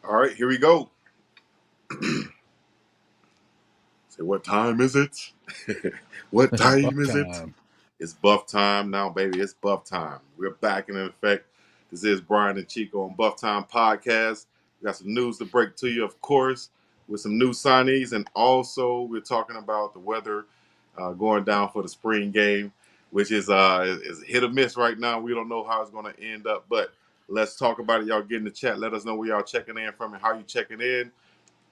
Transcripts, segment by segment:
All right, here we go. Say, what time is it? What time Buff is it? time. It's buff time now, baby. It's buff time. We're back in effect. This is Brian and Chico on Buff Time Podcast. We got some news to break to you, of course, with some new signees, and also we're talking about the weather going down for the spring game, which is hit or miss right now. We don't know how it's going to end up, but let's talk about it. Y'all get in the chat. Let us know where y'all checking in from and how you checking in.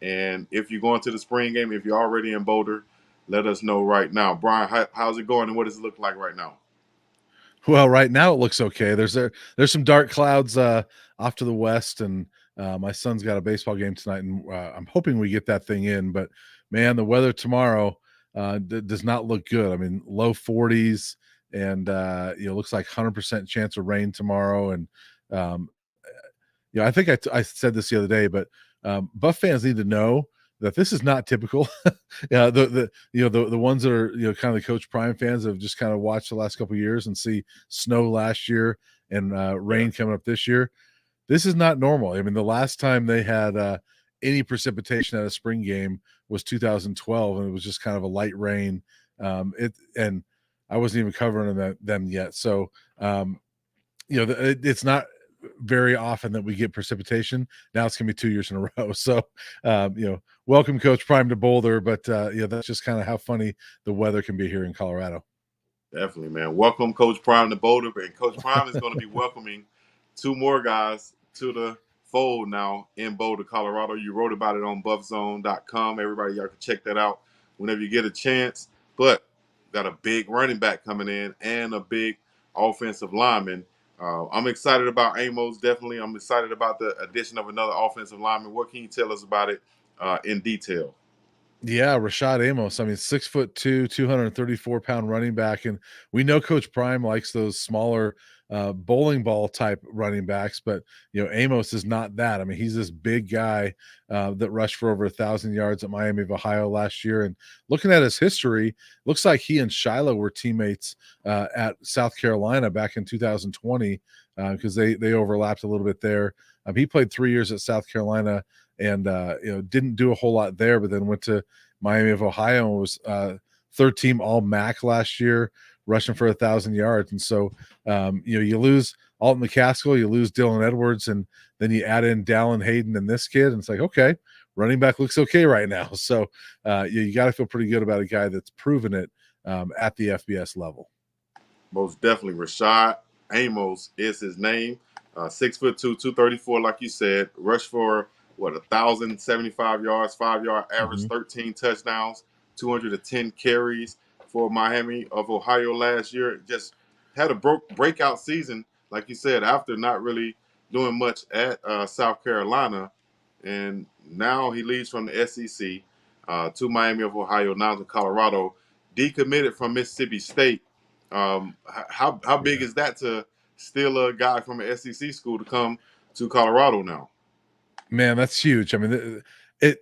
And if you're going to the spring game, if you're already in Boulder, let us know right now. Brian, how's it going and what does it look like right now? Well, right now it looks okay. There's some dark clouds off to the west, and my son's got a baseball game tonight, and I'm hoping we get that thing in. But man, the weather tomorrow does not look good. I mean, low 40s, and looks like 100% chance of rain tomorrow. And um, I think I said this the other day, but Buff fans need to know that this is not typical. Yeah, the ones that are kind of the Coach Prime fans have just kind of watched the last couple of years and see snow last year and Yeah, rain coming up this year. This is not normal. I mean, the last time they had any precipitation at a spring game was 2012, and it was just kind of a light rain. And I wasn't even covering them yet. So it's not very often that we get precipitation. Now it's gonna be 2 years in a row. So welcome Coach Prime to Boulder, but that's just kind of how funny the weather can be here in Colorado. definitely, man. Welcome, Coach Prime to Boulder. And Coach Prime is going to be welcoming two more guys to the fold now in Boulder, Colorado. You wrote about it on buffzone.com. Everybody, y'all can check that out whenever you get a chance. But got a big running back coming in and a big offensive lineman. I'm excited about Amos, definitely. I'm excited about the addition of another offensive lineman. What can you tell us about it in detail? Yeah, Rashad Amos. I mean, 6'2", 234-pound running back, and we know Coach Prime likes those smaller bowling ball type running backs, but Amos is not that. I mean, he's this big guy that rushed for over 1,000 yards at Miami of Ohio last year. And looking at his history, looks like he and Shiloh were teammates at South Carolina back in 2020 because they overlapped a little bit there. He played 3 years at South Carolina and didn't do a whole lot there, but then went to Miami of Ohio and was third team All MAC last year, rushing for 1,000 yards. And so you lose Alton McCaskill, you lose Dylan Edwards, and then you add in Dallin Hayden and this kid, and it's like, okay, running back looks okay right now. So you got to feel pretty good about a guy that's proven it at the FBS level. Most definitely, Rashad Amos is his name. 6'2", 234, like you said. Rushed for 1,075 yards, 5-yard average, 13 touchdowns, 210 carries for Miami of Ohio last year. Just had a breakout season, like you said, after not really doing much at South Carolina, and now he leaves from the SEC to Miami of Ohio, now to Colorado. Decommitted from Mississippi State. How big is that to steal a guy from an SEC school to come to Colorado now? Man, that's huge. I mean,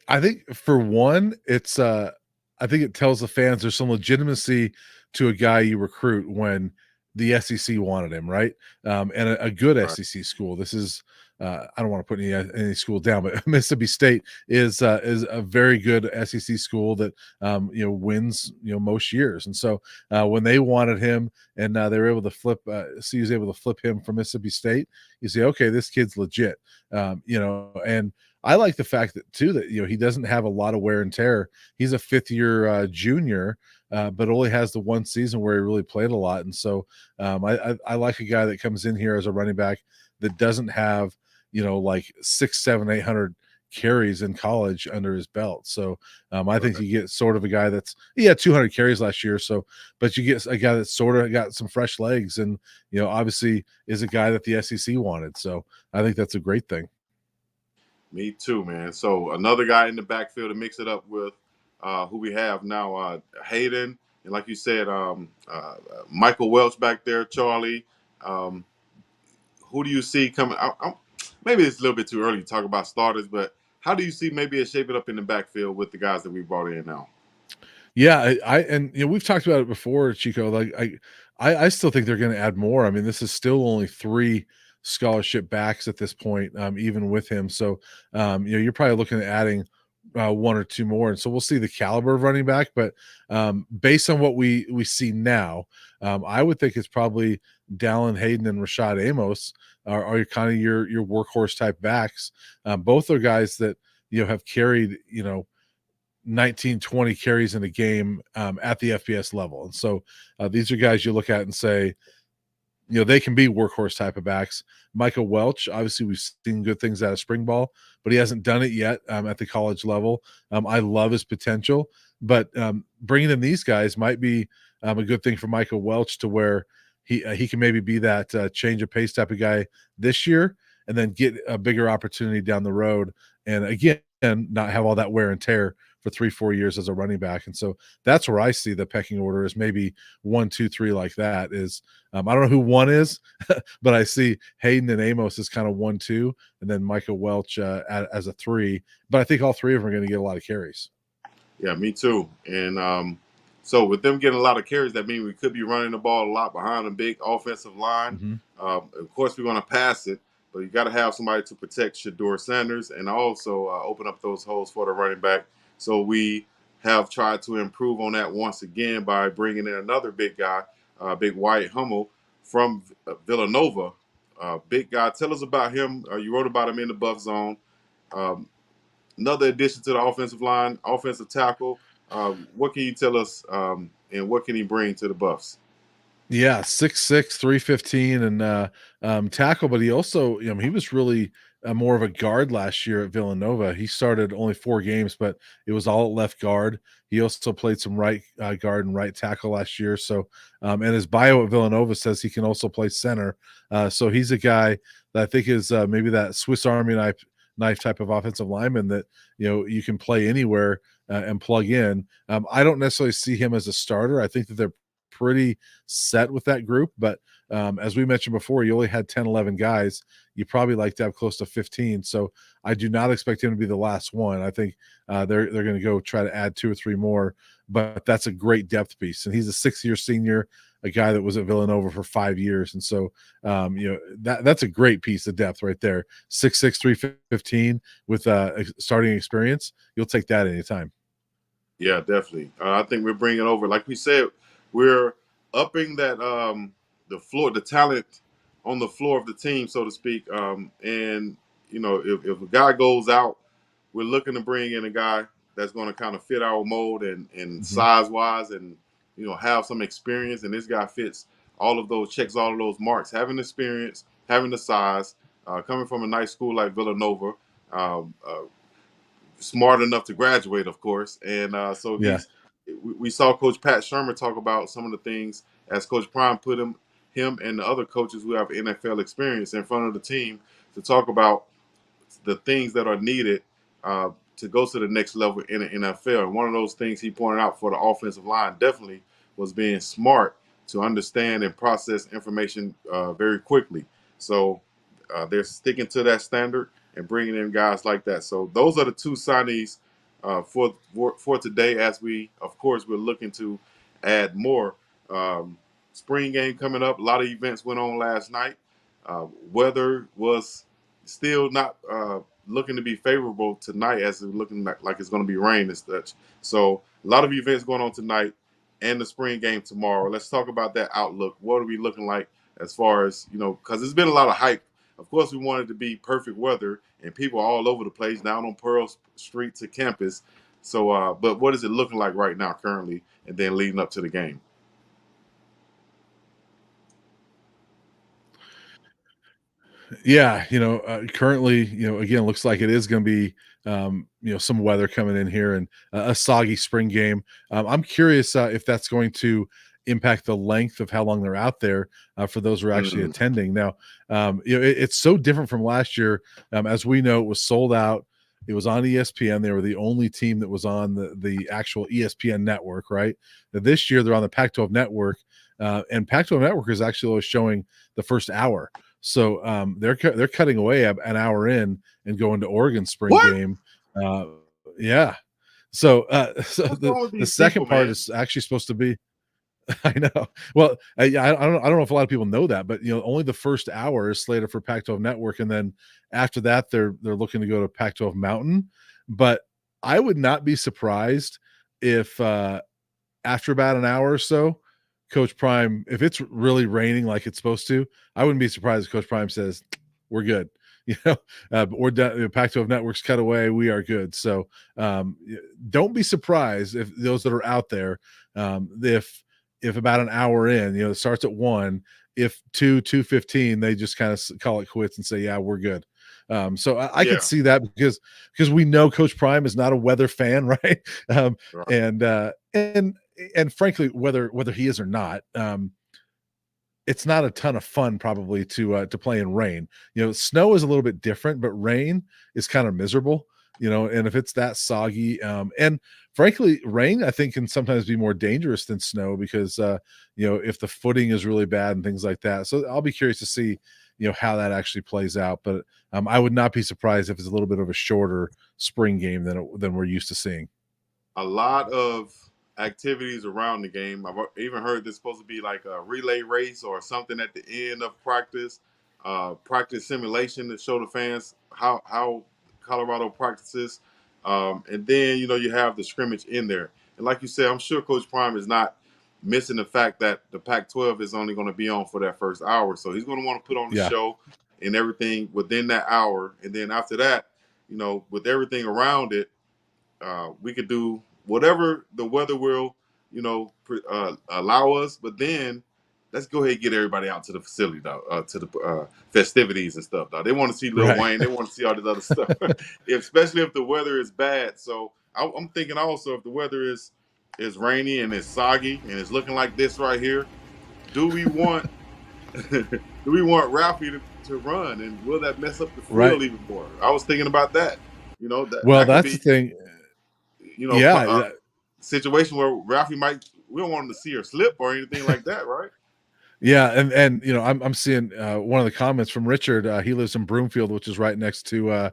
I think for one, I think it tells the fans there's some legitimacy to a guy you recruit when the SEC wanted him, right? And a good Right. SEC school. This is I don't want to put any school down, but Mississippi State is a very good SEC school that wins most years. And so when they wanted him and they were able to flip, he was able to flip him from Mississippi State. You say, okay, this kid's legit, and I like the fact that too that he doesn't have a lot of wear and tear. He's a fifth-year junior, but only has the one season where he really played a lot. And so I like a guy that comes in here as a running back that doesn't have like 6, 7, 800 carries in college under his belt. So I think you get sort of a guy he had 200 carries last year. So, but you get a guy that's sort of got some fresh legs, and obviously is a guy that the SEC wanted. So I think that's a great thing. Me too, man. So another guy in the backfield to mix it up with who we have now, Hayden, and like you said, Michael Welch back there, Charlie. Um, who do you see coming? Maybe it's a little bit too early to talk about starters, but how do you see maybe it shaping up in the backfield with the guys that we brought in now? Yeah, and we've talked about it before, Chico. Like I still think they're going to add more. I mean, this is still only 3 scholarship backs at this point, even with him. So you're probably looking at adding one or two more, and so we'll see the caliber of running back. But based on what we see now, I would think it's probably Dallin Hayden and Rashad Amos are kind of your workhorse type backs. Both are guys that have carried 19, 20 carries in a game at the FBS level. And so these are guys you look at and say, they can be workhorse type of backs. Michael Welch, obviously, we've seen good things out of spring ball, but he hasn't done it yet at the college level. I love his potential, but bringing in these guys might be a good thing for Michael Welch, to where he can maybe be that change of pace type of guy this year, and then get a bigger opportunity down the road. And again, not have all that wear and tear for 3-4 years as a running back. And so that's where I see the pecking order, is maybe 1, 2, 3 like that. Is I don't know who one is, but I see Hayden and Amos as kind of 1, 2, and then Michael Welch as a 3. But I think all three of them are going to get a lot of carries. Yeah, me too. And so with them getting a lot of carries, that means we could be running the ball a lot behind a big offensive line. Mm-hmm. Of course, we're going to pass it, but you got to have somebody to protect Shador Sanders and also open up those holes for the running back. So we have tried to improve on that once again by bringing in another big guy, Big Wyatt Hummel from Villanova. Big guy. Tell us about him. You wrote about him in the Buff Zone. Another addition to the offensive line, offensive tackle. What can you tell us, and what can he bring to the Buffs? Yeah, 6'6", 315, and tackle, but he also, he was really more of a guard last year at Villanova. He started only 4 games, but it was all at left guard. He also played some right guard and right tackle last year. So, and his bio at Villanova says he can also play center. So he's a guy that I think is maybe that Swiss Army knife type of offensive lineman that you can play anywhere and plug in. I don't necessarily see him as a starter. I think that they're pretty set with that group, but as we mentioned before, you only had 10, 11 guys. You probably like to have close to 15. So I do not expect him to be the last one. I think they're going to go try to add 2 or 3 more, but that's a great depth piece. And he's a 6-year senior, a guy that was at Villanova for 5 years. And so, that's a great piece of depth right there. 6'6", 315 with starting experience. You'll take that anytime. Yeah, definitely. I think we're bringing over, like we said, we're upping that the talent on the floor of the team, so to speak. And if a guy goes out, we're looking to bring in a guy that's going to kind of fit our mold and Mm-hmm. size wise, and have some experience. And this guy fits all of those, checks all of those marks. Having experience, having the size, coming from a nice school like Villanova. Um, uh, Smart enough to graduate, of course. And so Yeah. we saw Coach Pat Shermer talk about some of the things as Coach Prime put him and the other coaches who have NFL experience in front of the team to talk about the things that are needed to go to the next level in the NFL. And one of those things he pointed out for the offensive line definitely was being smart to understand and process information very quickly. So they're sticking to that standard and bringing in guys like that. So those are the 2 signees for today. As we, of course, we're looking to add more. Spring game coming up. A lot of events went on last night. Weather was still not looking to be favorable tonight, as it's looking like it's going to be rain and such. So a lot of events going on tonight and the spring game tomorrow. Let's talk about that outlook. What are we looking like as far as, because there's been a lot of hype. Of course, we wanted to be perfect weather, and people are all over the place, down on Pearl Street to campus. So, but what is it looking like right now currently, and then leading up to the game? Yeah, currently, again, looks like it is going to be, some weather coming in here and a soggy spring game. I'm curious if that's going to impact the length of how long they're out there for those who are actually Mm. attending. Now, it's so different from last year. As we know, it was sold out. It was on ESPN. They were the only team that was on the actual ESPN network, right? Now, this year, they're on the Pac-12 network, and Pac-12 network is actually always showing the first hour. So they're cutting away an hour in and going to Oregon spring What? game. Yeah. So so What's wrong with the these second people, part man? is actually supposed to be I know. Well, I don't know if a lot of people know that, but only the first hour is slated for Pac-12 Network, and then after that, they're looking to go to Pac-12 Mountain. But I would not be surprised if after about an hour or so, Coach Prime, if it's really raining like it's supposed to, I wouldn't be surprised if Coach Prime says, "We're good." You know, or Pac-12 Network's cut away. We are good. So don't be surprised if those that are out there, if about an hour in, it starts at 1, if 2:15, they just kind of call it quits and say, "Yeah, we're good." So I could Yeah, see that because we know Coach Prime is not a weather fan, right? Um, right. and and frankly, whether he is or not, it's not a ton of fun probably to play in rain. Snow is a little bit different, but rain is kind of miserable. And if it's that soggy, and frankly, rain I think can sometimes be more dangerous than snow because if the footing is really bad and things like that. So I'll be curious to see how that actually plays out. But I would not be surprised if it's a little bit of a shorter spring game than we're used to seeing. A lot of activities around the game. I've even heard there's supposed to be like a relay race or something at the end of practice, practice simulation to show the fans how Colorado practices, and then you have the scrimmage in there. And like you said, I'm sure Coach Prime is not missing the fact that the Pac-12 is only going to be on for that first hour, so he's going to want to put on the Yeah, show and everything within that hour, and then after that, with everything around it, we could do whatever the weather will, allow us. But then let's go ahead and get everybody out to the facility, though, to the festivities and stuff. Though they want to see Lil right. Wayne, they want to see all this other stuff, especially if the weather is bad. So I'm thinking also if the weather is rainy and it's soggy and it's looking like this right here, do we want do we want Ralphie to run, and will that mess up the Right. field even more? I was thinking about that. That Well, that could that's the be thing. Yeah, situation where Ralphie might, we don't want him to see her slip or anything like that, right? yeah, and I'm seeing one of the comments from Richard. He lives in Broomfield, which is right next to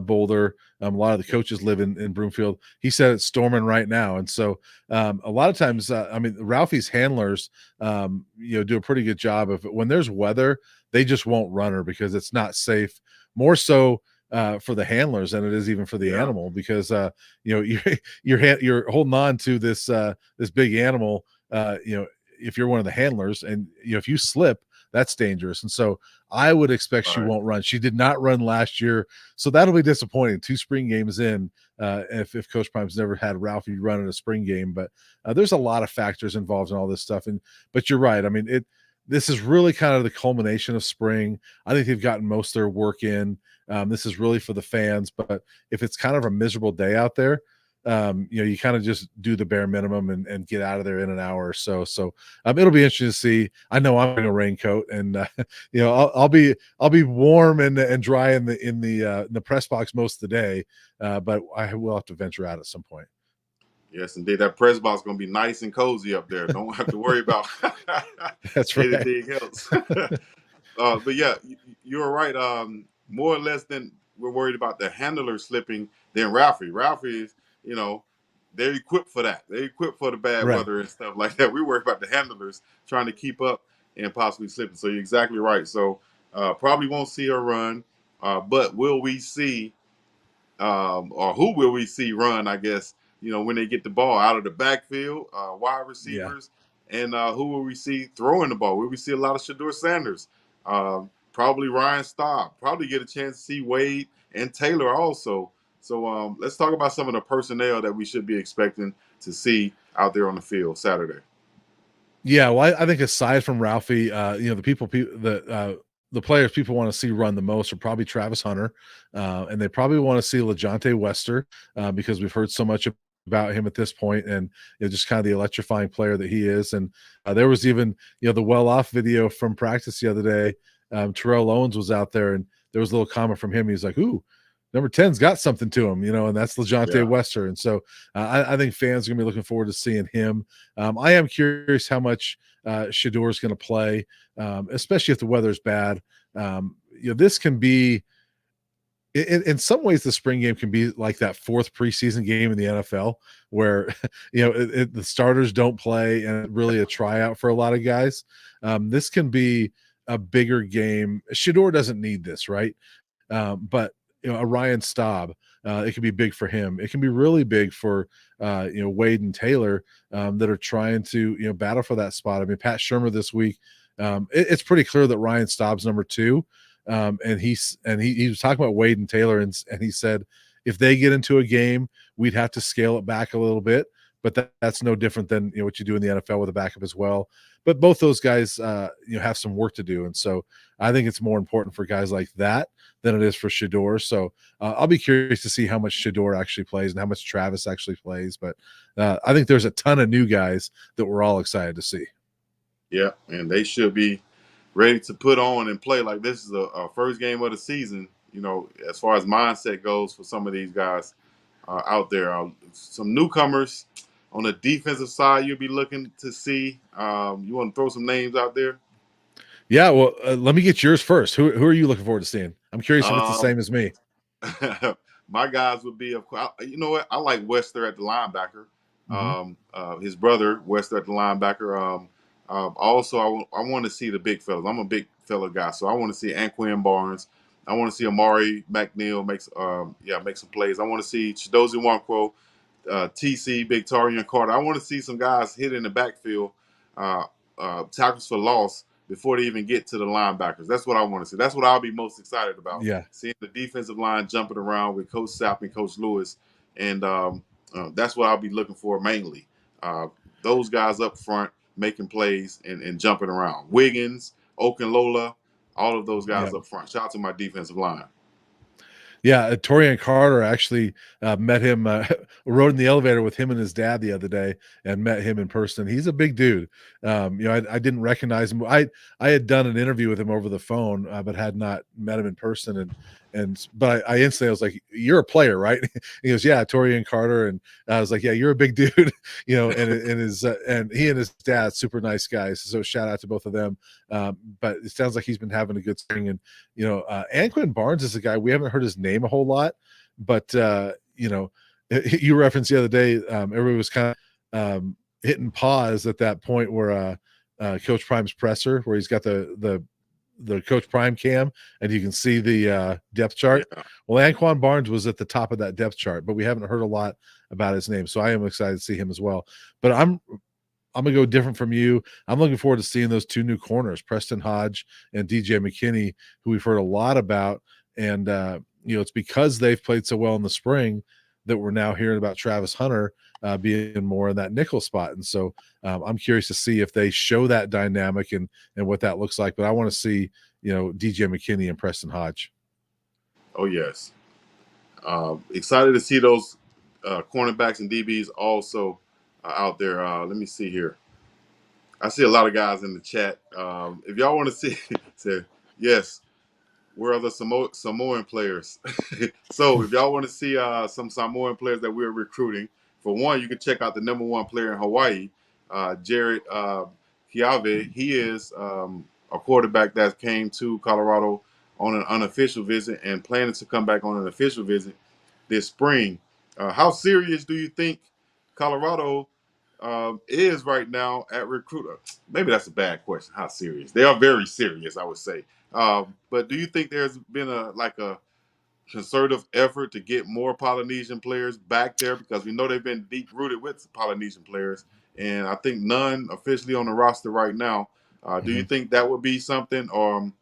Boulder. A lot of the coaches live in Broomfield. He said it's storming right now, and so a lot of times, I mean, Ralphie's handlers, do a pretty good job of when there's weather, they just won't run her because it's not safe. More so for the handlers than it is even for the Yeah. animal because you're holding on to this big animal. If you're one of the handlers and if you slip, that's dangerous. And so I would expect she Right. won't run. She did not run last year, so that'll be disappointing. 2 spring games in, if Coach Prime's never had Ralphie run in a spring game, but there's a lot of factors involved in all this stuff. But you're right. I mean, this is really kind of the culmination of spring. I think they've gotten most of their work in. This is really for the fans, but if it's kind of a miserable day out there, you kind of just do the bare minimum and get out of there in an hour or so. So it'll be interesting to see. I know I'm wearing a raincoat, and I'll be warm and dry in the press box most of the day, but I will have to venture out at some point. Yes, indeed. That press box going to be nice and cozy up there. Don't have to worry about That's right. anything else. But yeah, you're right. More or less than we're worried about the handler slipping than Ralphie. Ralphie is, you know, they're equipped for that. They're equipped for the bad Right. weather and stuff like that. We worry about the handlers trying to keep up and possibly slipping. So you're exactly right. So probably won't see her run, but will we see or who will we see run? I guess when they get the ball out of the backfield, wide Yeah. receivers, and who will we see throwing the ball? Will we see a lot of Shador Sanders? Probably Ryan Staub. Probably get a chance to see Wade and Taylor also. So let's talk about some of the personnel that we should be expecting to see out there on the field Saturday. Yeah, well, I think aside from Ralphie, the players people want to see run the most are probably Travis Hunter, and they probably want to see LeJounte Wester because we've heard so much about him at this point, and just kind of the electrifying player that he is. And there was even the well off video from practice the other day. Terrell Owens was out there, and there was a little comment from him. He's like, "Ooh, number 10's got something to him," and that's LeJounte Yeah. Wester. And so I think fans are going to be looking forward to seeing him. I am curious how much Shador is going to play, especially if the weather's bad. This can be in some ways, the spring game can be like that fourth preseason game in the NFL, where the starters don't play and really a tryout for a lot of guys. This can be a bigger game. Shador doesn't need this, right? But a Ryan Staub, it can be big for him. It can be really big for Wade and Taylor that are trying to battle for that spot. I mean, Pat Shurmur this week. It's pretty clear that Ryan Staub's number 2. And he was talking about Wade and Taylor, and he said if they get into a game, we'd have to scale it back a little bit. But that's no different than what you do in the NFL with a backup as well. But both those guys, have some work to do, and so I think it's more important for guys like that than it is for Shador. So I'll be curious to see how much Shador actually plays and how much Travis actually plays. But I think there's a ton of new guys that we're all excited to see. Yeah, and they should be ready to put on and play. Like this is a first game of the season. As far as mindset goes for some of these guys out there, some newcomers on the defensive side you'll be looking to see. You want to throw some names out there? Yeah, well, let me get yours first. Who are you looking forward to seeing? I'm curious if it's the same as me. My guys would be, of course, you know what? I like Wester at the linebacker. Mm-hmm. His brother, Wester at the linebacker. Also, I want to see the big fellas. I'm a big fella guy, so I want to see Anquan Barnes. I want to see Amari McNeil make some plays. I want to see Chidozie Nwankwo, TC, Victorian Carter. I want to see some guys hit in the backfield, tackles for loss before they even get to the linebackers. That's what I want to see. That's what I'll be most excited about. Yeah. Seeing the defensive line jumping around with Coach Sapp and Coach Lewis. And that's what I'll be looking for mainly. Those guys up front making plays and jumping around. Wiggins, Okunlola, all of those guys up front. Shout out to my defensive line. Yeah, Torian Carter actually met him, rode in the elevator with him and his dad the other day and met him in person. He's a big dude. I didn't recognize him. I had done an interview with him over the phone, but had not met him in person. But I instantly was like, "You're a player, right?" He goes, "Yeah, Torian Carter." And I was like, "Yeah, you're a big dude," and he and his dad, super nice guys. So shout out to both of them. But it sounds like he's been having a good spring. And Anquan Barnes is a guy we haven't heard his name a whole lot, but you referenced the other day, everybody was kind of hitting pause at that point where Coach Prime's presser, where he's got the Coach Prime cam and you can see the depth chart. Yeah. Well, Anquan Barnes was at the top of that depth chart, but we haven't heard a lot about his name, so I am excited to see him as well. But I'm gonna go different from you. I'm looking forward to seeing those 2 new corners, Preston Hodge and DJ McKinney, who we've heard a lot about. And it's because they've played so well in the spring that we're now hearing about Travis Hunter being more in that nickel spot. And so I'm curious to see if they show that dynamic and what that looks like. But I want to see, DJ McKinney and Preston Hodge. Oh, yes. Excited to see those cornerbacks and DBs also out there. Let me see here. I see a lot of guys in the chat. If y'all want to see, say yes. Where are the Samoan players? So if y'all want to see some Samoan players that we're recruiting, for one, you can check out the number 1 player in Hawaii, Jared Kiave. He is a quarterback that came to Colorado on an unofficial visit and planning to come back on an official visit this spring. How serious do you think Colorado is right now at recruiter? Maybe that's a bad question. How serious? They are very serious, I would say. But do you think there's been a concerted effort to get more Polynesian players back there? Because we know they've been deep rooted with Polynesian players, and I think none officially on the roster right now. Do you think that would be something, or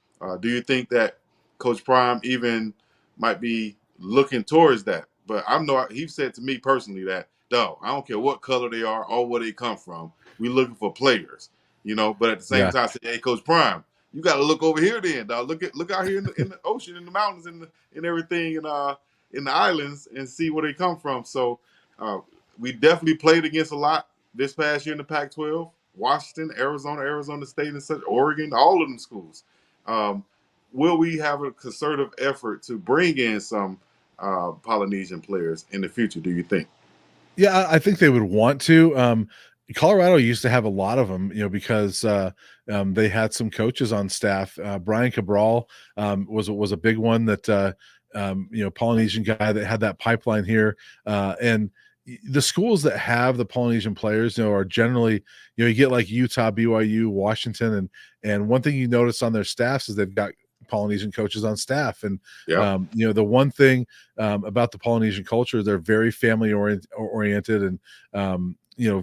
do you think that Coach Prime even might be looking towards that? But he said to me personally that, no, I don't care what color they are or where they come from. We're looking for players, But at the same time, I said, hey, Coach Prime, you got to look over here then, dog. Look out here in the ocean, in the mountains, and everything, in the islands, and see where they come from. So we definitely played against a lot this past year in the Pac-12. Washington, Arizona State, and such, Oregon, all of them schools. Will we have a concerted effort to bring in some Polynesian players in the future, do you think? Yeah, I think they would want to. Colorado used to have a lot of them, because they had some coaches on staff. Brian Cabral was a big one that Polynesian guy that had that pipeline here. And the schools that have the Polynesian players, are generally, you get like Utah, BYU, Washington, and one thing you notice on their staffs is they've got Polynesian coaches on staff. And Yep. the one thing about the Polynesian culture, they're very family oriented and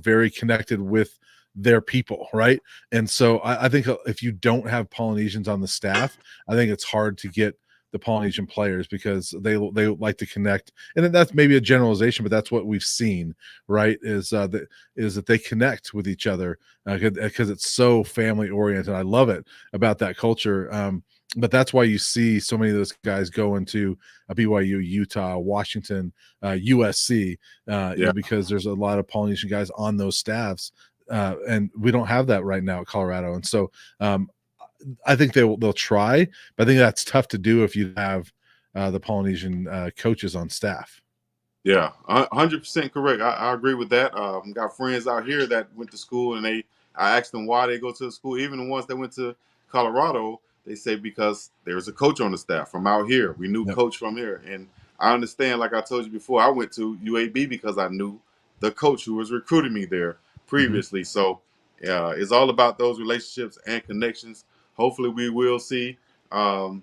very connected with their people, right? And so I think if you don't have Polynesians on the staff, I think it's hard to get the Polynesian players because they like to connect. And that's maybe a generalization, but that's what we've seen, right? Is that they connect with each other because it's so family oriented. I love it about that culture. But that's why you see so many of those guys go into BYU, Utah, Washington, USC, Yeah. because there's a lot of Polynesian guys on those staffs, and we don't have that right now at Colorado. And so I think they'll try, but I think that's tough to do if you have the Polynesian coaches on staff. Yeah, 100% correct. I agree with that. Got friends out here that went to school, and I asked them why they go to the school. Even the ones that went to Colorado, they say because there's a coach on the staff from out here. We knew Yep. coach from here, and I understand. Like I told you before, I went to UAB because I knew the coach who was recruiting me there previously. Mm-hmm. So, it's all about those relationships and connections. Hopefully, we will see, some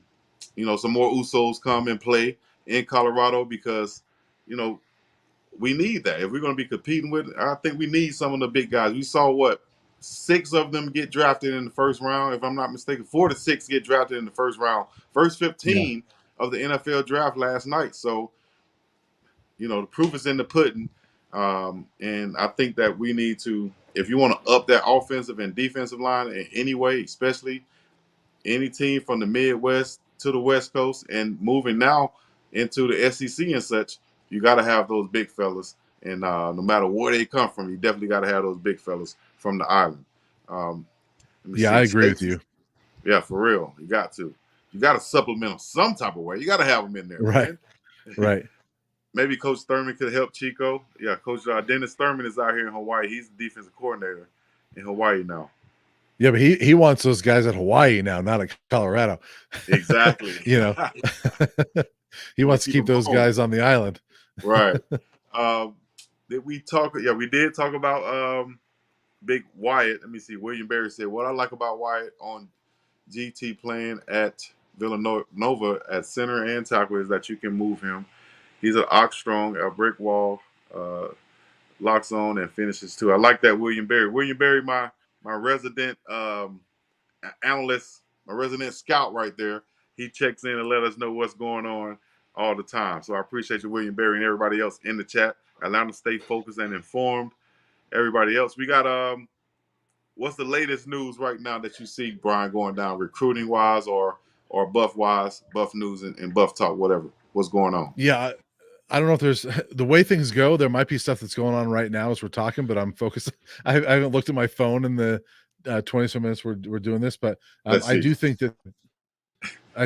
more Usos come and play in Colorado because you know, we need that. If we're going to be competing with, I think we need some of the big guys. We saw 6 of them get drafted in the first round, if I'm not mistaken. 4 to 6 get drafted in the first round. First Yeah. 15 of the NFL draft last night. So, the proof is in the pudding. And I think that we need to, if you want to up that offensive and defensive line in any way, especially any team from the Midwest to the West Coast and moving now into the SEC and such, you got to have those big fellas. And no matter where they come from, you definitely got to have those big fellas from the island. Let me Yeah, I see. agree with States, you. yeah, for real. You got to. You got to supplement them some type of way. You got to have them in there, Right. man. Right. Maybe Coach Thurman could help Chico. Yeah, Coach Dennis Thurman is out here in Hawaii. He's the defensive coordinator in Hawaii now. Yeah, but he wants those guys at Hawaii now, not at Colorado. Exactly. He Want to wants to keep keep them those home. guys on the island. Right. Did we talk? Yeah, we did talk about Big Wyatt. Let me see. William Berry said, "What I like about Wyatt on GT playing at Villanova at center and tackle is that you can move him. He's an ox strong, a brick wall, uh, locks on and finishes too. I like that William Berry. William Berry, my resident analyst, my resident scout right there. He checks in and let us know what's going on all the time. So I appreciate you, William Berry, and everybody else in the chat. Allow them to stay focused and informed. Everybody else, we got what's the latest news right now that you see, Brian, going down recruiting wise or buff wise, buff news and buff talk, whatever. What's going on? Yeah, I don't know if there's the way things go. There might be stuff that's going on right now as we're talking, but I'm focused. I haven't looked at my phone in the 20 some minutes we're doing this, but Let's see. I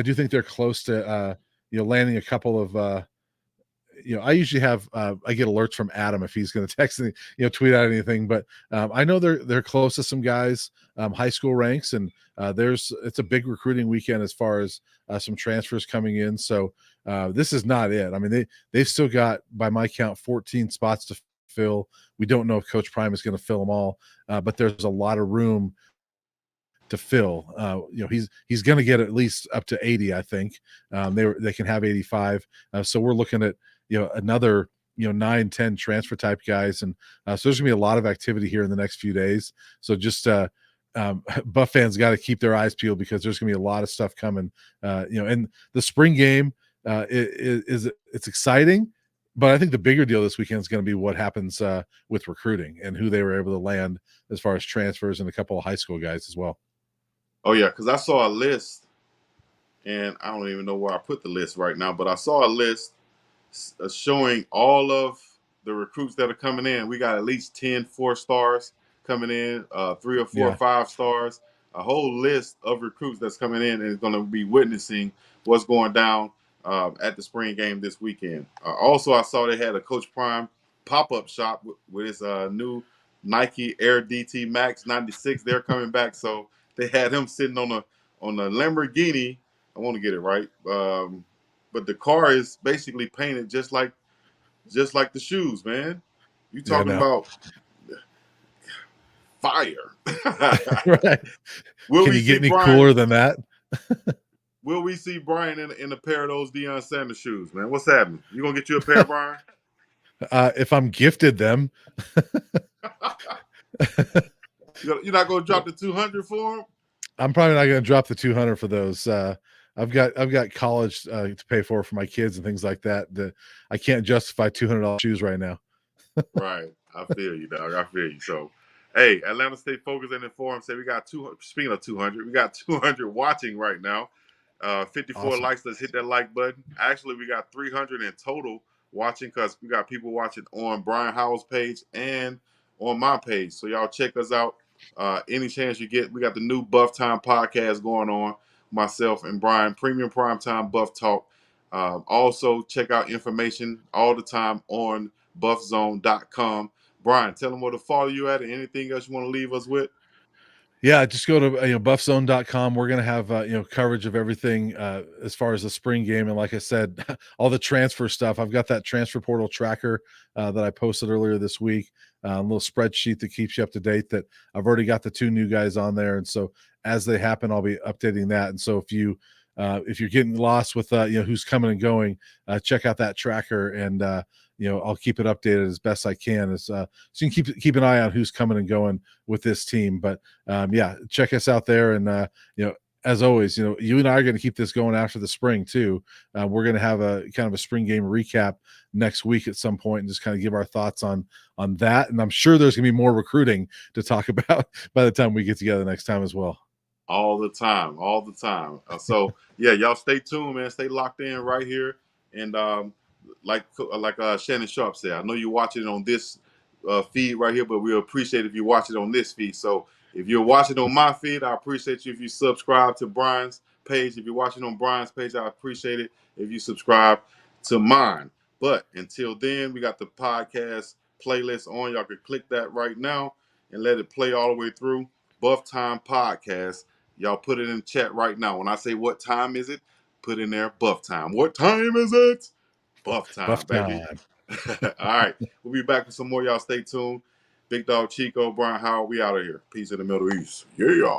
do think they're close to landing a couple of I usually have I get alerts from Adam if he's going to text me, tweet out anything. But I know they're close to some guys, high school ranks, and it's a big recruiting weekend as far as some transfers coming in. So this is not it. I mean they've still got, by my count, 14 spots to fill. We don't know if Coach Prime is going to fill them all, but there's a lot of room to fill. He's going to get at least up to 80, I think. They can have 85. So we're looking at another 9-10 transfer type guys, and so there's gonna be a lot of activity here in the next few days. So just Buff fans got to keep their eyes peeled because there's gonna be a lot of stuff coming. And the spring game it's exciting, but I think the bigger deal this weekend is going to be what happens with recruiting and who they were able to land as far as transfers and a couple of high school guys as well. Oh yeah, because I saw a list, and I don't even know where I put the list right now, but I saw a list showing all of the recruits that are coming in. We got at least 10 4-stars coming in, 3 or 4 or Yeah. 5-stars, a whole list of recruits that's coming in and is going to be witnessing what's going down at the spring game this weekend. Also, I saw they had a Coach Prime pop-up shop with his new Nike Air DT Max 96. They're coming back, so they had him sitting on a Lamborghini. I want to get it right. but the car is basically painted just like the shoes, man. You Yeah, talking no. about fire? Right. Will Can we you get see any Brian? cooler than that? Will we see Brian in a pair of those Deion Sanders shoes, man? What's happening? You gonna get you a pair, Brian? If I'm gifted them. You're not gonna drop the 200 for him? I'm probably not going to drop the 200 for those. I've got college to pay for my kids and things like that. I can't justify $200 shoes right now. Right. I feel you, dog. I feel you. So, hey, Atlanta State Focus and Inform say we got 200. Speaking of 200, we got 200 watching right now. 54 Awesome. likes. Let's hit that like button. Actually, we got 300 in total watching because we got people watching on Brian Howell's page and on my page. So y'all check us out. Any chance you get, we got the new Buff Time podcast going on. Myself and Brian, Premium Primetime Buff Talk. Also, check out information all the time on buffzone.com. Brian, tell them where to follow you at and anything else you want to leave us with. Yeah, just go to buffzone.com. We're going to have coverage of everything as far as the spring game, and like I said, all the transfer stuff. I've got that transfer portal tracker that I posted earlier this week, a little spreadsheet that keeps you up to date. That I've already got the 2 new guys on there, and so as they happen, I'll be updating that. And so if you're getting lost with who's coming and going, check out that tracker, and I'll keep it updated as best I can, as so you can keep an eye on who's coming and going with this team. But yeah, check us out there, and as always, you and I are going to keep this going after the spring too. We're going to have a kind of a spring game recap next week at some point, and just kind of give our thoughts on that. And I'm sure there's going to be more recruiting to talk about by the time we get together next time as well. All the time, all the time. So yeah, y'all stay tuned, man. Stay locked in right here, and like Shannon Sharp said, I know you're watching it on this feed right here, but we appreciate if you watch it on this feed. So if you're watching on my feed, I appreciate you if you subscribe to Brian's page. If you're watching on Brian's page, I appreciate it if you subscribe to mine. But until then, we got the podcast playlist on. Y'all can click that right now and let it play all the way through. Buff Time Podcast. Y'all put it in the chat right now. When I say what time is it, put in there Buff Time. What time is it? Buff Time, Buff baby. time. All right. We'll be back with some more. Y'all stay tuned. Bigg Dogg Chico, Brian Howard, we out of here. Peace in the Middle East. Yeah.